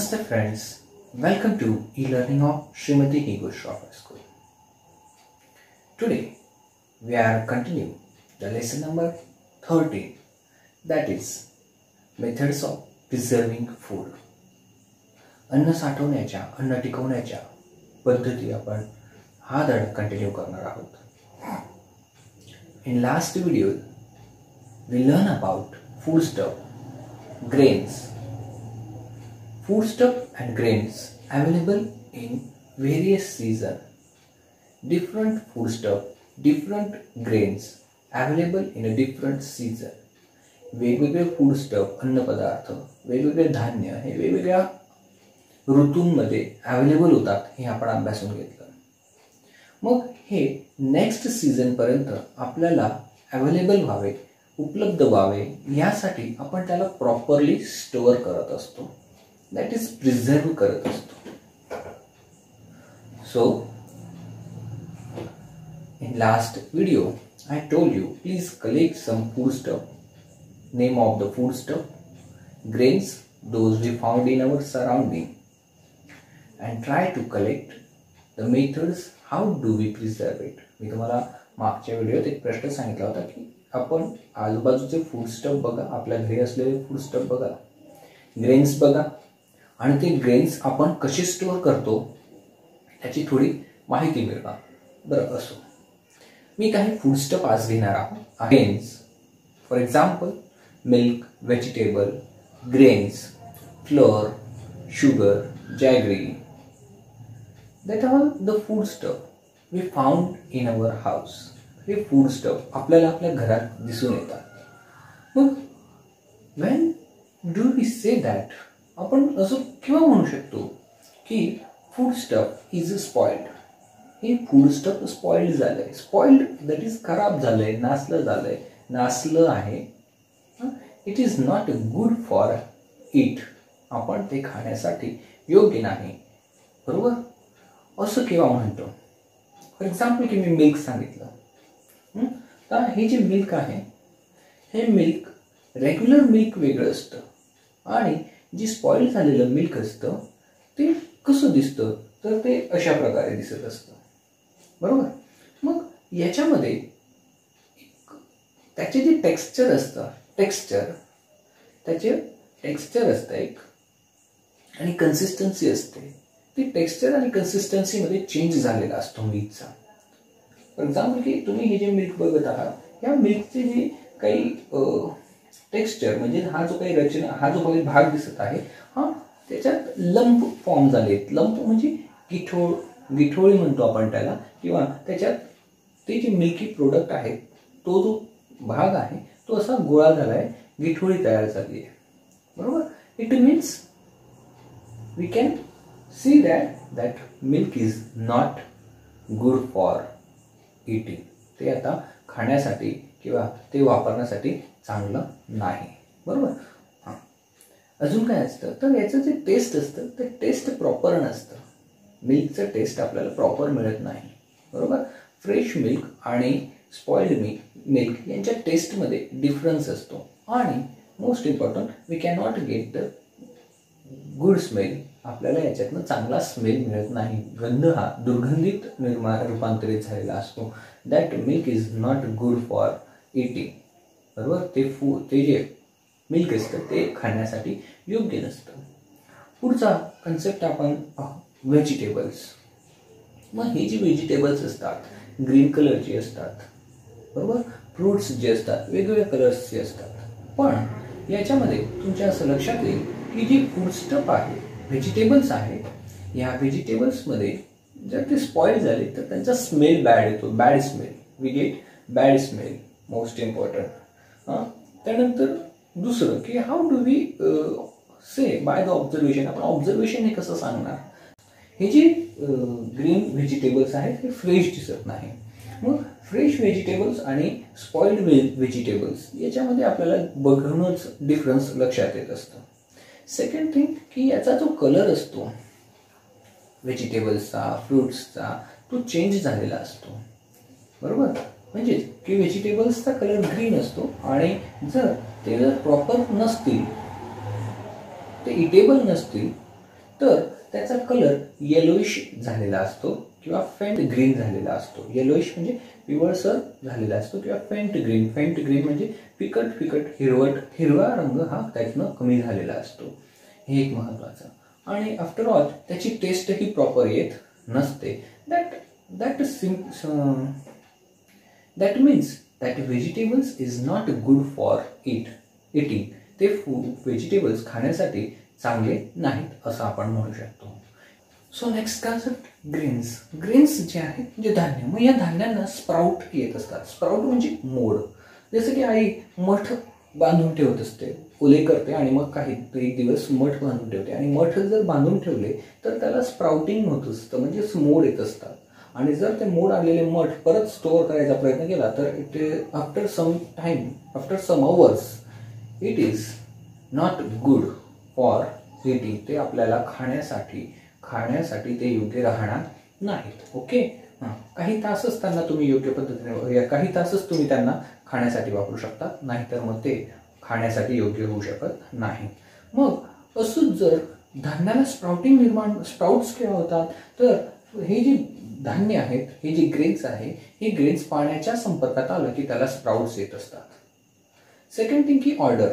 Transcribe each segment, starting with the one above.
Namaste friends, welcome to e-learning of Srimati Ego Shroff School. Today we are continuing the lesson number 13, that is methods of preserving food. अन्न साठवण्याच्या, अन्न टिकवण्याच्या पद्धती आपण हा धडा continue करणार आहोत. In last video we learn about foodstuff, grains. Foodstuff and grains available in various seasons. Different foodstuff, different grains available in a different season. वेगवेगळे foodstuff, अन्न पदार्थ, वेगवेगळे धान्य हे वेगवेगळ्या ऋतूंमध्ये अवेलेबल होतात हे आपण अभ्यासून घेतलं. मग हे नेक्स्ट सीझन पर्यंत आपल्याला अवेलेबल व्हावे, उपलब्ध व्हावे यासाठी आपण त्याला प्रॉपरली स्टोअर करत असतो. That is preserve करत असतो. So in last video I told you please collect some foodstuff, name of the foodstuff, grains those we found in our surrounding, and try to collect the methods how do we preserve it. मी तुम्हाला मागच्या व्हिडिओत एक प्रश्न सांगितला होता की आपण आजूबाजूचे फूडस्टफ बघा, आपल्या घरी असलेले फूडस्टफ बघा, ग्रेन्स बघा आणि ते ग्रेन्स आपण कसे स्टोअर करतो त्याची थोडी माहिती मिळवा. बरं, असो मी काही फूडस्टफ आज घेणार आहोत. Grains for example milk, vegetable, grains, flour, sugar, jaggery. That are the foodstuff we found in our house. हे फूडस्टफ आपल्याला आपल्या घरात दिसून येतात. मग when do we say that, आपण असं केव्हा म्हणू शकतो की फूडस्टफ इज स्पॉइल्ड. हे फूडस्टफ स्पॉइल्ड झालंय. स्पॉइल्ड दॅट इज खराब झालंय, नासलं आहे. It is not good for it. आपण ते खाण्यासाठी योग्य नाही. बरोबर, असं केव्हा म्हणतो. फॉर एक्झाम्पल की मी मिल्क सांगितलं, तर हे जे मिल्क आहे हे मिल्क रेग्युलर मिल्क वेगळं असतं आणि जी स्पॉइल झालेलं मिल्क असतं ते कसं दिसतं, तर ते अशा प्रकारे दिसत असतं. बरोबर. मग याच्यामध्ये त्याचे जे टेक्स्चर असतं, त्याचे टेक्स्चर असतं एक आणि कन्सिस्टन्सी असते. ती टेक्स्चर आणि कन्सिस्टन्सीमध्ये चेंज झालेला असतो मिल्कचा. फॉर एक्झाम्पल की तुम्ही हे जे मिल्क बघत आहात या मिल्कचे जे काही टेक्स्चर म्हणजे हा जो काही रचना, हा जो काही भाग दिसत आहे हा त्याच्यात लंप फॉर्म झालेत. लंप म्हणजे गिठोळी म्हणतो आपण त्याला, किंवा त्याच्यात ते जे मिल्की प्रोडक्ट आहे तो जो भाग आहे तो असा गोळा झाला आहे, गिठोळी तयार झाली आहे. बरोबर. It means we can see that milk is not good for eating. ते आता खाण्यासाठी किंवा ते वापरण्यासाठी चांगलं नाही. बरोबर. हां, अजून काय असतं तर याचं जे टेस्ट असतं ते टेस्ट प्रॉपर नसतं. मिल्कचं टेस्ट आपल्याला प्रॉपर मिळत नाही. बरोबर. फ्रेश मिल्क आणि स्पॉइल्ड मिल्क यांच्या टेस्टमध्ये डिफरन्स असतो आणि most important we can not get the good smell. आपल्याला याच्यातनं चांगला स्मेल मिळत नाही. गंध हा दुर्गंधित रूपांतरित झालेला असतो. That milk is not good for eating. बरोबर. ते जे मिल्क असतं ते खाण्यासाठी योग्य नसतं. पुढचा कन्सेप्ट आपण व्हेजिटेबल्स. मग हे जे व्हेजिटेबल्स असतात ग्रीन कलरचे असतात. बरोबर. फ्रूट्स जे असतात वेगवेगळ्या कलर्सचे असतात. पण याच्यामध्ये तुमच्या असं लक्षात येईल की जे फूडस्टफ आहे, व्हेजिटेबल्स आहेत, या व्हेजिटेबल्समध्ये जर ते स्पॉइल झाले तर त्यांचा स्मेल बॅड येतो. Bad smell. We get bad smell. Most important. त्यानंतर दुसरं की how do we say by the observation. आपण ऑब्झर्वेशन हे कसं सांगणार. हे जे ग्रीन व्हेजिटेबल्स आहेत हे फ्रेश दिसत नाही. मग फ्रेश व्हेजिटेबल्स आणि स्पॉइल्ड व्हेजिटेबल्स याच्यामध्ये आपल्याला बघूनच डिफरन्स लक्षात येत असतं. सेकंड थिंग की याचा जो कलर असतो व्हेजिटेबल्सचा, फ्रूट्सचा, तो चेंज झालेला असतो. बरोबर. म्हणजे की व्हेजिटेबल्सचा कलर ग्रीन असतो आणि जर ते प्रॉपर नसतील, ते इटेबल नसतील तर त्याचा कलर येलोइश झालेला असतो किंवा फेंट ग्रीन झालेला असतो. येलोइश म्हणजे पिवळसर झालेला असतो किंवा फेंट ग्रीन म्हणजे फिकट हिरवा रंग हा त्यातनं कमी झालेला असतो. हे एक महत्वाचं. आणि आफ्टर ऑल त्याची टेस्टही प्रॉपर येत नसते. That means that vegetables is not good for eating. ते व्हेजिटेबल्स खाण्यासाठी चांगले नाहीत असं आपण म्हणू शकतो. सो नेक्स्ट कन्सेप्ट ग्रेन्स जे आहेत म्हणजे धान्य. मग या धान्यांना स्प्राउट येत असतात. स्प्राउट म्हणजे मोड. जसं की आई मठ बांधून ठेवत असते, ओले करते आणि मग एक दिवस मठ बांधून ठेवते आणि मठ जर बांधून ठेवले तर त्याला स्प्राउटिंग होत असतं, म्हणजे मोड येत असतात. आणि जर ते मोड आलेले मठ परत स्टोअर करायचा प्रयत्न केला तर after some hours it is not good for eating. ते आपल्याला खाण्यासाठी ते योग्य राहणार नाहीत. ओके. काही तासच त्यांना तुम्ही योग्य पद्धतीने काही तासच तुम्ही त्यांना खाण्यासाठी वापरू शकता, नाहीतर मग ते खाण्यासाठी योग्य होऊ शकत नाही. मग असंच जर धान्याला स्प्राउट्स केव्हा होतात तर हे जे धान्य आहेत, हे जे ग्रेन्स आहे, हे ग्रेन्स पाण्याच्या संपर्कात आलं की त्याला स्प्राउट्स येत असतात. सेकंड थिंग की ऑर्डर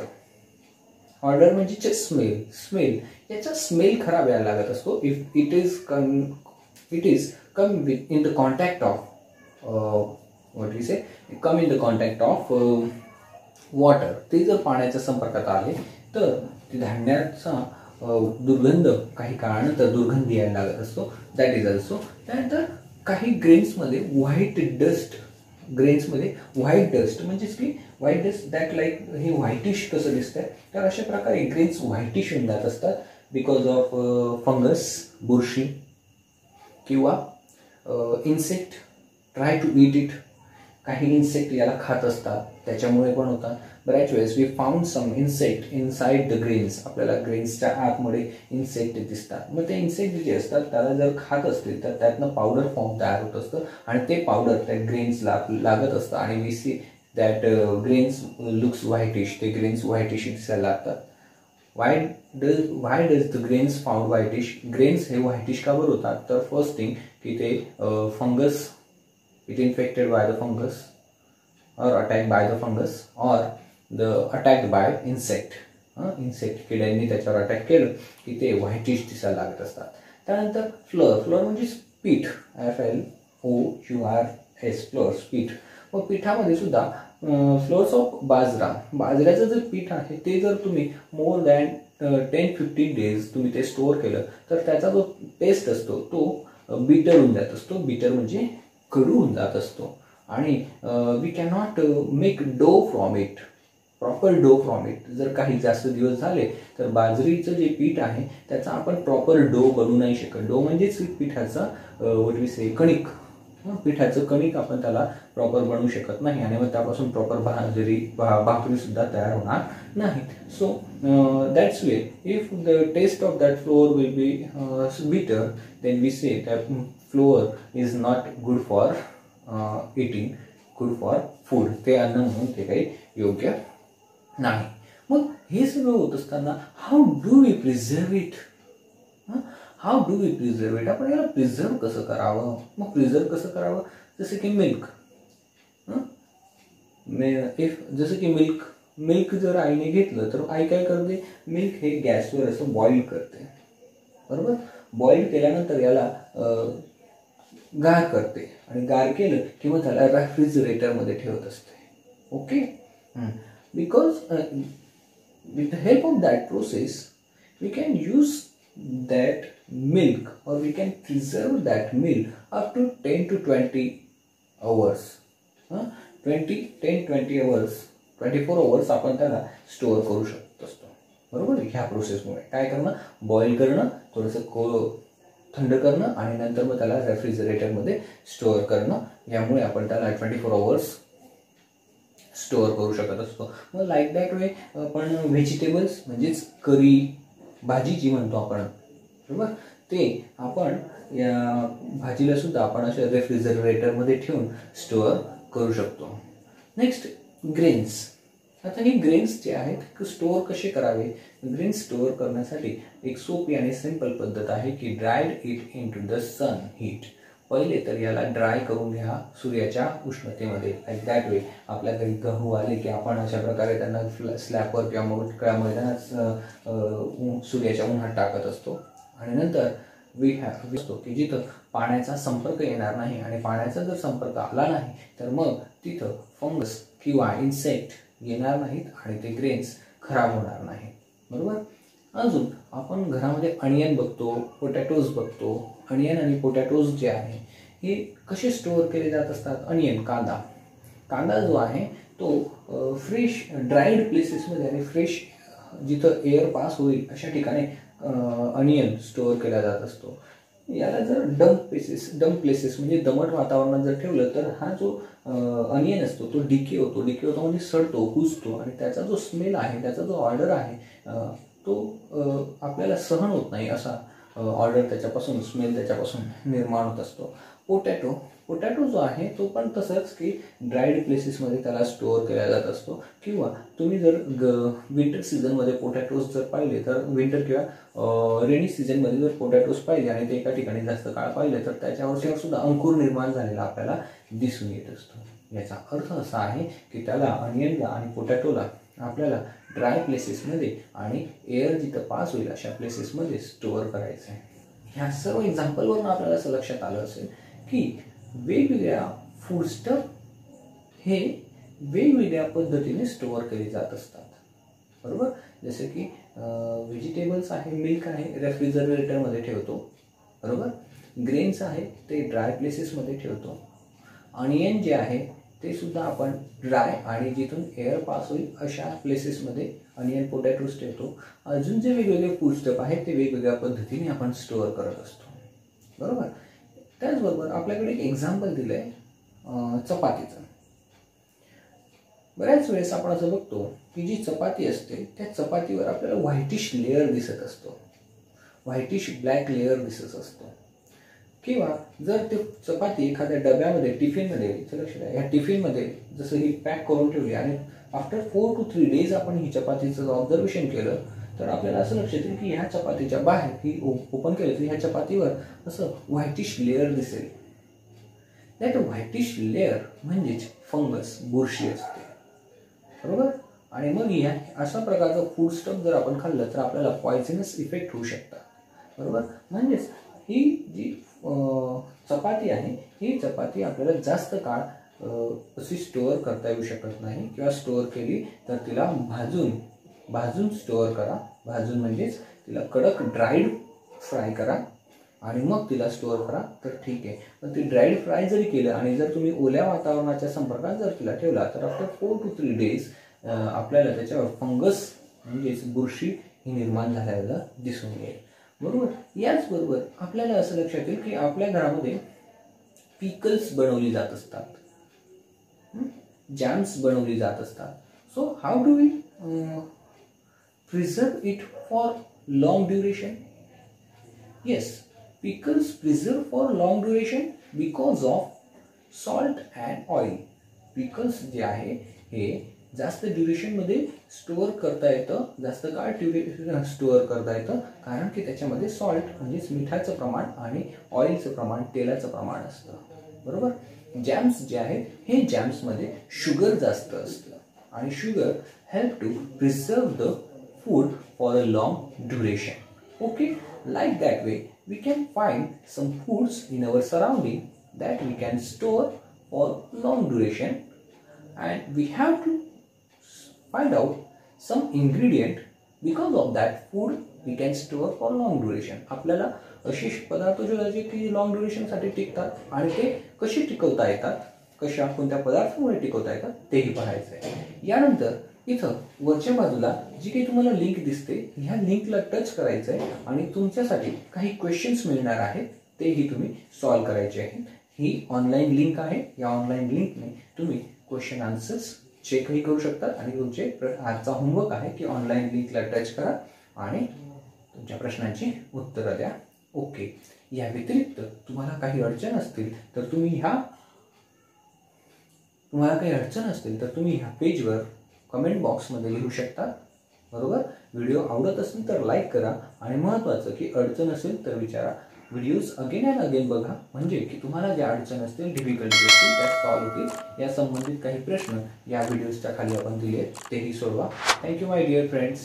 म्हणजे स्मेल. याचा स्मेल खराब यायला लागत असतो if it is come in the contact of water. ते जर पाण्याच्या संपर्कात आले तर ते धान्याचा दुर्गंध काही काळानंतर दुर्गंध यायला लागत असतो. That is also. त्यानंतर काही ग्रेन्समध्ये व्हाईट डस्ट म्हणजेच की व्हाईट डस्ट दॅट लाईक हे व्हाईटिश कसं दिसतंय तर अशा प्रकारे ग्रेन्स व्हाईटिश होऊन जात असतात बिकॉज ऑफ फंगस, बुरशी किंवा insect try to eat it. काही इन्सेक्ट याला खात असतात, त्याच्यामुळे पण होतात. बऱ्याच वेळेस we found some insect inside the grains. आपल्याला ग्रेन्सच्या आतमध्ये इन्सेक्ट दिसतात. मग ते इन्सेक्ट जे असतात त्याला जर खात असतील तर त्यातनं पावडर फॉर्म तयार होत असतं आणि ते पावडर त्या ग्रेन्सला लागत असतं आणि we see that grains looks whitish. ते ग्रेन्स व्हाईटिश दिसायला लागतात. Why does the grains found whitish? Grains हे व्हाईटिश का बरं होतात तर फर्स्ट थिंग की ते fungus, it infected by the fungus or attacked by the fungus or the attacked by insect. किड्यांनी त्याच्यावर अटॅक केलं की ते व्हाईटिश दिसायला लागत असतात. त्यानंतर फ्लोअर म्हणजे पीठ. FLOURS पीठ. मग पिठामध्ये सुद्धा फ्लोअर्स ऑफ बाजऱ्याचं जे पीठ आहे ते जर तुम्ही मोर दॅन 10-15 डेज तुम्ही ते स्टोअर केलं तर त्याचा जो टेस्ट असतो तो बिटर होऊन जात असतो. बिटर म्हणजे कडू होऊन जात असतो आणि वी कॅनॉट मेक प्रॉपर डो फ्रॉम इट. जर काही जास्त दिवस झाले तर बाजरीचं जे पीठ आहे त्याचा आपण प्रॉपर डो बनवू नाही शकत. डो म्हणजेच पिठाचा कणिक. पिठाचं कणिक आपण त्याला प्रॉपर बनवू शकत नाही आणि मग त्यापासून प्रॉपर भाकरी सुद्धा तयार होणार नाही. So that's way if the taste of that flour will be bitter then we say that flour is not good for eating, good for food. ते अन्न म्हणून ते काही योग्य नाही. मग हे सगळं होत असताना how do we preserve it? आपण याला प्रिझर्व कसं करावं? मग प्रिझर्व कसं करावं? जसं की मिल्क जर आईने घेतलं तर आई काय करते? मिल्क हे गॅसवर असं बॉईल करते, बरोबर. बॉईल केल्यानंतर याला गार करते आणि गार केलं की मग त्याला रेफ्रिजरेटरमध्ये ठेवत असते. Okay. Because with the help of that process we can use that milk or we can preserve that milk up to 10 to 20 hours. 10-20 hours, 24 hours आपण त्याला स्टोअर करू शकत असतो, बरोबर. ह्या प्रोसेसमुळे काय करणं? बॉईल करणं, थोडंसं थंड करणं आणि नंतर मग त्याला रेफ्रिजरेटरमध्ये स्टोअर करणं. यामुळे आपण त्याला 24 hours स्टोअर करू शकत असतो. मग लाईक दॅट वे आपण व्हेजिटेबल्स म्हणजेच करी भाजी जी म्हणतो आपण, बरोबर, ते आपण या भाजीला सुद्धा आपण अशा रेफ्रिजरेटरमध्ये ठेवून स्टोअर करू शकतो. Next grains. आता हे ग्रेन्स जे आहेत स्टोअर कसे करावे, ग्रेन्स स्टोअर करण्यासाठी एक सोपी आणि सिंपल पद्धत आहे की dried it into the sun heat. पहिले तर याला ड्राय करून घ्या सूर्याच्या उष्णतेमध्ये. लाईक दॅट वे आपल्या घरी गहू आले की आपण अशा प्रकारे त्यांना स्लॅबवर किंवा मोकळ्या मैदानात सूर्याच्या उन्हात टाकत असतो. आणि नंतर असतो की जिथं पाण्याचा संपर्क येणार नाही, आणि पाण्याचा जर संपर्क आला नाही तर मग तिथं फंगस किंवा इन्सेक्ट येणार नाहीत आणि ते ग्रेन्स खराब होणार नाही. बरोबर. अजून आपण घरामध्ये अनियन बघतो, पोटॅटोज बघतो. अनियन आणि पोटॅटोज जे आहे हे कसे स्टोअर केले जात असतात. अनियन कांदा जो आहे तो फ्रेश ड्राईड प्लेसेसमध्ये आणि फ्रेश जिथं एअर पास होईल अशा ठिकाणी अनियन स्टोअर केला जात असतो. याला जर डम्प प्लेसेस म्हणजे दमट वातावरणात जर ठेवलं तर हा जो अनियन असतो तो डिके होतो म्हणजे सडतो, कुजतो, आणि त्याचा जो स्मेल आहे, त्याचा जो ऑर्डर आहे तो आपल्याला सहन होत नाही असा ऑर्डर त्याच्यापासून, स्मेल त्याच्यापासून निर्माण होत असतो. पोटॅटो जो आहे तो पण तसंच की ड्राईड प्लेसेसमध्ये त्याला स्टोअर केला जात असतो. किंवा तुम्ही जर विंटर सीझनमध्ये पोटॅटोज जर पाहिले तर विंटर किंवा रेनी सीझनमध्ये जर पोटॅटोज पाहिले आणि ते एका ठिकाणी जास्त काळ पाहिले तर त्याच्यावर सुद्धा अंकुर निर्माण झालेला आपल्याला दिसून येत असतो. याचा अर्थ असा आहे की त्याला अनियनला आणि पोटॅटोला आपल्याला ड्राय प्लेसेसमध्ये आणि एअर जिथं पास होईल अशा प्लेसेसमध्ये स्टोअर करायचं आहे. ह्या सर्व एक्झाम्पलवरून आपल्याला असं लक्षात आलं असेल की वेगवेगळ्या फूडस्टफ हे वेगवेगळ्या पद्धतीने स्टोअर केले जात असतात. बरोबर. जसे की व्हेजिटेबल्स आहे, मिल्क आहे, रेफ्रिजरेटरमध्ये ठेवतो. बरोबर. ग्रेन्स आहे ते ड्राय प्लेसेसमध्ये ठेवतो. अनियन जे आहे ते सुद्धा आपण ड्राय आणि जिथून एअर पास होईल अशा प्लेसेसमध्ये अनियन पोटॅटोज ठेवतो. अजून जे वेगवेगळे फूडस्टफ आहेत ते वेगवेगळ्या पद्धतीने आपण स्टोअर करत असतो. बरोबर. त्याचबरोबर आपल्याकडे एक एक्झाम्पल दिलं आहे चपातीचं. बऱ्याच वेळेस आपण असं बघतो की जी चपाती असते त्या चपातीवर आपल्याला व्हाईटिश लेअर दिसत असतो, व्हाईटिश ब्लॅक लेअर दिसत असतो. किंवा जर ते चपाती एखाद्या डब्यामध्ये, टिफिनमध्ये, या टिफिनमध्ये जसं ही पॅक करून ठेवली आणि आफ्टर 4 to 3 days आपण ही चपातीचं ऑब्झर्वेशन केलं तर आपल्याला असं लक्षात येईल की ह्या चपातीच्या बाहेर ही ओपन केलं तर ह्या चपातीवर असं व्हाईटिश लेअर दिसेल. दॅट व्हाईटिश लेअर म्हणजेच फंगस, बुरशी असते. बरोबर. आणि मग ह्या अशा प्रकारचं फूडस्टफ जर आपण खाल्लं तर आपल्याला पॉयझनस इफेक्ट होऊ शकतात. बरोबर. म्हणजेच ही जी चपाती आहे ही चपाती आपल्याला जास्त काळ अशी स्टोअर करता येऊ शकत नाही. किंवा स्टोअर केली तर तिला भाजून स्टोअर करा. भाजून म्हणजेच तिला कडक ड्राईड फ्राय करा आणि मग तिला स्टोअर करा तर ठीक आहे. पण ती ड्राईड फ्राय जरी केलं आणि जर तुम्ही ओल्या वातावरणाच्या संपर्कात जर तिला ठेवला तर आफ्टर 4 to 3 days आपल्याला त्याच्यावर फंगस म्हणजेच बुरशी ही निर्माण झाल्याला दिसून येईल. बरोबर. याचबरोबर आपल्याला असं लक्षात येईल की आपल्या घरामध्ये पिकल्स बनवली जात असतात, जॅम्स बनवली जात असतात. So how do we preserve it for long duration? Yes, pickles preserve for long duration because of salt and oil. Pickles जे आहे हे जास्त ड्युरेशनमध्ये स्टोअर करता येतं, जास्त काळ स्टोअर करता येतं कारण की त्याच्यामध्ये सॉल्ट म्हणजेच मिठाचं प्रमाण आणि ऑइलचं प्रमाण, तेलाचं प्रमाण असतं. बरोबर. जॅम्स जे आहेत हे जॅम्समध्ये शुगर जास्त असतं आणि sugar help to preserve the food for a long duration. Okay. Like that way we can find some foods in our surrounding that we can store for long duration and we have to find out some ingredient because of that food we can store for long duration. आपल्याला असे पदार्थ शोधायचे की long ड्युरेशनसाठी टिकतात आणि ते कसे टिकवता येतात, कोणत्या पदार्थामुळे टिकवता येतात तेही पाहायचं आहे. यानंतर इथं वरच्या बाजूला जी काही तुम्हाला लिंक दिसते ह्या लिंकला टच करायचं आहे आणि तुमच्यासाठी काही क्वेश्चन्स मिळणार आहेत तेही तुम्ही सॉल्व करायचे आहेत. ही ऑनलाईन लिंक आहे. या ऑनलाईन लिंकने तुम्ही क्वेश्चन आन्सर्स चेकही करू शकतात आणि तुमचे आजचा होमवर्क आहे की ऑनलाईन लिंकला टच करा आणि तुमच्या प्रश्नांची उत्तरं द्या. ओके. या व्यतिरिक्त तुम्हाला काही अडचण असतील तर तुम्ही ह्या पेजवर कमेंट बॉक्समध्ये लिहू शकता. बरोबर. व्हिडिओ आवडत असेल तर लाईक करा आणि महत्त्वाचं की अडचण असेल तर विचारा. व्हिडिओज अगेन अँड अगेन बघा, म्हणजे की तुम्हाला ज्या अडचण असतील, डिफिकल्टी असतील त्या सॉल्व्ह होतील. या संबंधित काही प्रश्न या व्हिडिओजच्या खाली आपण दिले तेही सोडवा. Thank you my dear friends.